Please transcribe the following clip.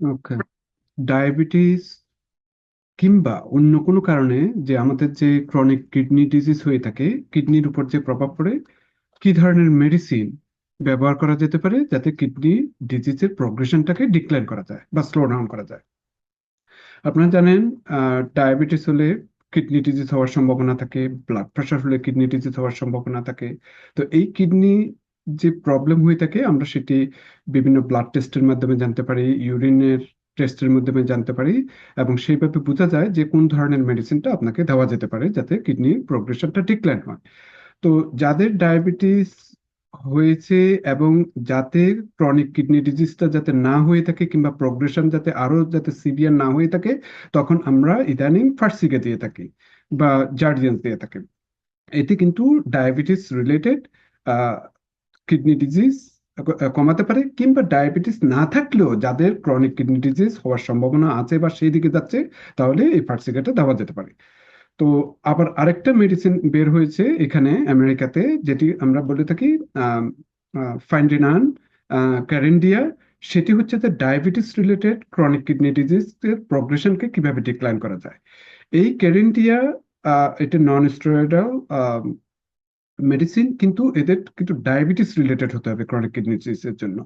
ওকে। Diabetes কিংবা অন্য কোনো কারণে যে আমাদের যে ক্রনিক কিডনি ডিজিজ হয়ে থাকে, কিডনির উপর যে প্রভাব পড়ে, কি ধরনের মেডিসিন ব্যবহার করা যেতে পারে যাতে কিডনি ডিজিজের প্রোগ্রেশনটাকে ডিক্লাইন করা যায় বা স্লো ডাউন করা যায়? আপনারা জানেন, ডায়াবেটিস হলে কিডনি ডিজিজ হওয়ার সম্ভাবনা থাকে, ব্লাড প্রেশার হলে কিডনি ডিজিজ হওয়ার সম্ভাবনা থাকে। তো এই কিডনি যে প্রবলেম হয়ে থাকে আমরা সেটি বিভিন্ন ব্লাড টেস্টের মাধ্যমে জানতে পারি, ইউরিনের টেস্টের মাধ্যমে জানতে পারি, এবং সেইভাবে বোঝা যায় যে কোন ধরনের মেডিসিনটা আপনাকে দেওয়া যেতে পারে যাতে কিডনি প্রোগ্রেশনটা ডিক্লাইন হয়। তো যাদের ডায়াবেটিস হয়েছে এবং যাতে ক্রনিক কিডনি ডিজিজটা যাতে না হয়ে থাকে কিংবা প্রোগ্রেশন যাতে আরো যাতে সিভিয়ার না হয়ে থাকে, তখন আমরা ইদানিং ফার্সিকে দিয়ে থাকি বা জার্ডিয়ান্স দিয়ে থাকি। এতে কিন্তু ডায়াবেটিস রিলেটেড কিডনি ডিজিজ কমাতে পারে, কিংবা ডায়াবেটিস না থাকলেও যাদের ক্রনিক কিডনি ডিজিজ হওয়ার সম্ভাবনা আছে বা সেই দিকে যাচ্ছে, তাহলে এই ফার্সিকাটা দেওয়া যেতে পারে। তো আবার আরেকটা মেডিসিন বের হয়েছে এখানে আমেরিকাতে, যেটি আমরা বলে থাকি ফাইন্ডিনান ক্যারেন্ডিয়া। সেটি হচ্ছে যে ডায়াবেটিস রিলেটেড ক্রনিক কিডনি ডিজিজের প্রোগ্রেশনকে কিভাবে ডিক্লাইন করা যায়। এই ক্যারেন্ডিয়া এটা নন স্টেরয়েডাল মেডিসিন, কিন্তু এদের কিন্তু ডায়াবেটিস রিলেটেড হতে হবে ক্রনিক কিডনি ডিজিজের জন্য।